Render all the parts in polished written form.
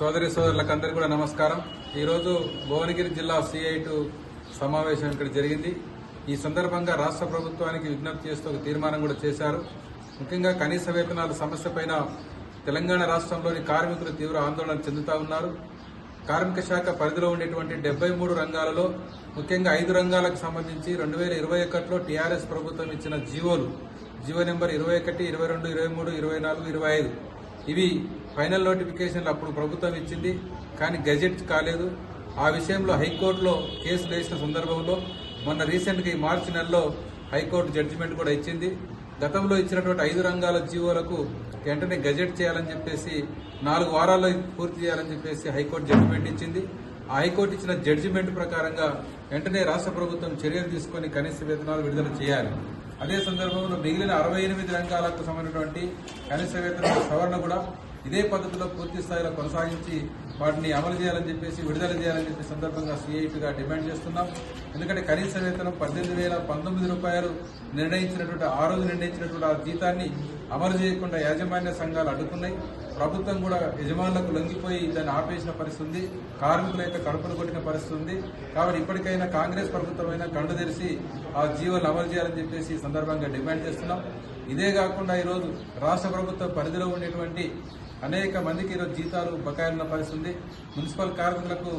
సోదరి సోదరులకందరికీ కూడా నమస్కారం. ఈరోజు భువనగిరి జిల్లా CI2 సమావేశం ఇక్కడ జరిగింది. ఈ సందర్భంగా రాష్ట్ర ప్రభుత్వానికి విజ్ఞప్తి చేస్తూ ఒక తీర్మానం కూడా చేశారు. ముఖ్యంగా కనీస వేతనాల సమస్యపైన తెలంగాణ రాష్ట్రంలోని కార్మికులు తీవ్ర ఆందోళన చెందుతా ఉన్నారు. కార్మిక శాఖ పరిధిలో ఉండేటువంటి 73 రంగాలలో ముఖ్యంగా 5 రంగాలకు సంబంధించి 2021లో టీఆర్ఎస్ ప్రభుత్వం ఇచ్చిన జీవో నెంబర్ 21, 22, 23, 24, 25 ఇవి ఫైనల్ నోటిఫికేషన్లు అప్పుడు ప్రభుత్వం ఇచ్చింది, కానీ గెజెట్ కాలేదు. ఆ విషయంలో హైకోర్టులో కేసులు వేసిన సందర్భంలో మొన్న రీసెంట్గా ఈ మార్చి నెలలో హైకోర్టు జడ్జిమెంట్ కూడా ఇచ్చింది. గతంలో ఇచ్చినటువంటి 5 రంగాల జీవోలకు వెంటనే గెజెట్ చేయాలని చెప్పేసి 4 వారాల్లో పూర్తి చేయాలని చెప్పేసి హైకోర్టు జడ్జిమెంట్ ఇచ్చింది. ఆ హైకోర్టు ఇచ్చిన జడ్జిమెంట్ ప్రకారంగా వెంటనే రాష్ట్ర ప్రభుత్వం చర్యలు తీసుకుని కనీస వేతనాలు విడుదల చేయాలి. అదే సందర్భంలో మిగిలిన 68 రంగాలకు సంబంధించినటువంటి కనీస వేతనాల సవరణ కూడా ఇదే పద్ధతిలో పూర్తి స్థాయిలో కొనసాగించి వాటిని అమలు చేయాలని చెప్పేసి విడుదల చేయాలని చెప్పి సందర్భంగా CI2గా డిమాండ్ చేస్తున్నాం. ఎందుకంటే కనీస వేతనం 18,019 రూపాయలు నిర్ణయించినటువంటి ఆ రోజు నిర్ణయించినటువంటి ఆ జీతాన్ని అమలు చేయకుండా యాజమాన్య సంఘాలు అడ్డుకున్నాయి. ప్రభుత్వం కూడా యజమానులకు లొంగిపోయి దాన్ని ఆపేసిన పరిస్థితి ఉంది. కార్మికుల యొక్క కడుపులు కొట్టిన పరిస్థితి ఉంది. కాబట్టి ఇప్పటికైనా కాంగ్రెస్ ప్రభుత్వమైనా కళ్ళు తెరిచి ఆ జీవోలు అమలు చేయాలని చెప్పేసి ఈ సందర్భంగా డిమాండ్ చేస్తున్నాం. ఇదే కాకుండా ఈరోజు రాష్ట్ర ప్రభుత్వ పరిధిలో ఉండేటువంటి అనేక మందికి ఈరోజు జీతాలు బకాయిలున్న పరిస్థితి ఉంది. మున్సిపల్ కార్మికులకు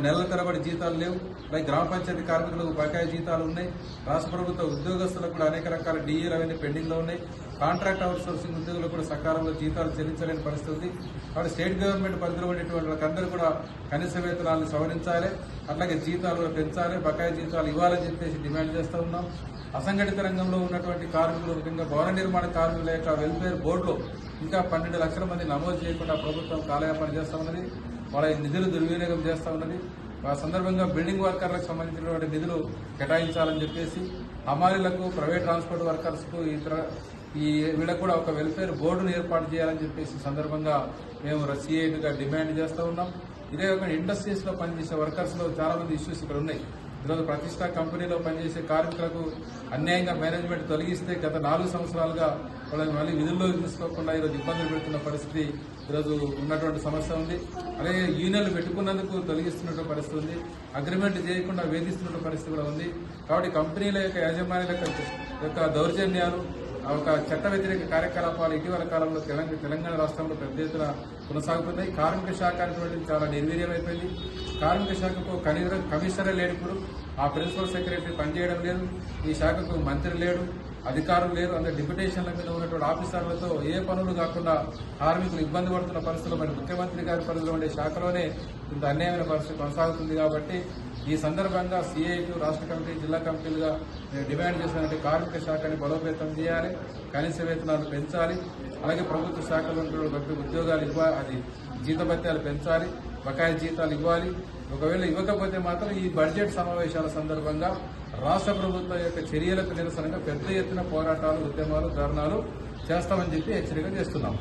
నెలల తరబడి జీతాలు లేవు. అలాగే గ్రామ పంచాయతీ కార్మికులకు బకాయి జీతాలు ఉన్నాయి. రాష్ట్ర ప్రభుత్వ ఉద్యోగస్తులకు కూడా అనేక రకాల DAలు అవన్నీ పెండింగ్ లో ఉన్నాయి. కాంట్రాక్ట్ అవుట్ సోర్సింగ్ ఉద్యోగులకు కూడా సకాలంలో జీతాలు చెల్లించలేని పరిస్థితి ఉంది. కాబట్టి స్టేట్ గవర్నమెంట్ పరిధిలో ఉండేటువంటి వాళ్ళకందరూ కూడా కనీస వేతనాలను సవరించాలి, అట్లాగే జీతాలు కూడా పెంచాలి, బకాయి జీతాలు ఇవ్వాలని చెప్పేసి డిమాండ్ చేస్తూ ఉన్నాం. అసంఘటిత రంగంలో ఉన్నటువంటి కార్మికులు, ముఖ్యంగా భవన నిర్మాణ కార్మికుల యొక్క వెల్ఫేర్ బోర్డులో ఇంకా 12 లక్షల మంది నమోదు చేయకుండా ప్రభుత్వం కాలయాపన చేస్తూ ఉన్నది. వాళ్ళ నిధులు దుర్వినియోగం చేస్తూ ఉన్నది. ఆ సందర్భంగా బిల్డింగ్ వర్కర్లకు సంబంధించినటువంటి నిధులు కేటాయించాలని చెప్పేసి హమాలీలకు, ప్రైవేట్ ట్రాన్స్పోర్ట్ వర్కర్స్కు వీళ్ళకు కూడా ఒక వెల్ఫేర్ బోర్డును ఏర్పాటు చేయాలని చెప్పేసి సందర్భంగా మేము CI2గా డిమాండ్ చేస్తూ ఉన్నాం. ఇదే కాకుండా ఇండస్ట్రీస్ లో పనిచేసే వర్కర్స్ లో చాలా మంది ఇష్యూస్ ఇక్కడ ఉన్నాయి. ఈరోజు ప్రతిష్ట కంపెనీలో పనిచేసే కార్మికులకు అన్యాయంగా మేనేజ్మెంట్ తొలగిస్తే గత 4 సంవత్సరాలుగా వాళ్ళని మళ్ళీ విధుల్లో తీసుకోకుండా ఈరోజు ఇబ్బందులు పెడుతున్న పరిస్థితి ఈరోజు ఉన్నటువంటి సమస్య ఉంది. అలాగే యూనియన్లు పెట్టుకున్నందుకు తొలగిస్తున్నటువంటి పరిస్థితి ఉంది. అగ్రిమెంట్ చేయకుండా వేధిస్తున్న పరిస్థితి కూడా ఉంది. కాబట్టి కంపెనీల యొక్క యాజమాన్యాల యొక్క దౌర్జన్యాలు, ఒక చట్ట వ్యతిరేక కార్యకలాపాలు ఇటీవల కాలంలో తెలంగాణ రాష్ట్రంలో పెద్ద ఎత్తున కొనసాగుతున్నాయి. కార్మిక శాఖ అనేటువంటిది చాలా నిర్వీర్యమైపోయింది. కార్మిక శాఖకు కమిషనరే లేడు. ఇప్పుడు ఆ ప్రిన్సిపల్ సెక్రటరీ పనిచేయడం లేదు. ఈ శాఖకు మంత్రి లేడు, అధికారులు లేరు. అందరు డిప్యుటేషన్ల మీద ఉన్నటువంటి ఆఫీసర్లతో ఏ పనులు కాకుండా కార్మికులు ఇబ్బంది పడుతున్న పరిస్థితుల్లో మరి ముఖ్యమంత్రి గారి పరిధిలో ఉండే శాఖలోనే ఇంత అన్యాయమైన పరిస్థితి కొనసాగుతుంది. కాబట్టి ఈ సందర్భంగా CI2 రాష్ట్ర కమిటీ, జిల్లా కమిటీలుగా డిమాండ్ చేసినట్టు కార్మిక శాఖని బలోపేతం చేయాలి, కనీస వేతనాలు పెంచాలి, అలాగే ప్రభుత్వ శాఖలో ఉన్నటువంటి ఉద్యోగాలు ఇవ్వాలి, అది జీతభత్యాలు పెంచాలి, బకాయి జీతాలు ఇవ్వాలి. ఒకవేళ ఇవ్వకపోతే మాత్రం ఈ బడ్జెట్ సమావేశాల సందర్భంగా రాష్ట్ర ప్రభుత్వం యొక్క చర్యలకు నిరసనగా పెద్ద ఎత్తున పోరాటాలు, ఉద్యమాలు, ధర్నాలు చేస్తామని చెప్పి హెచ్చరిక చేస్తున్నాం.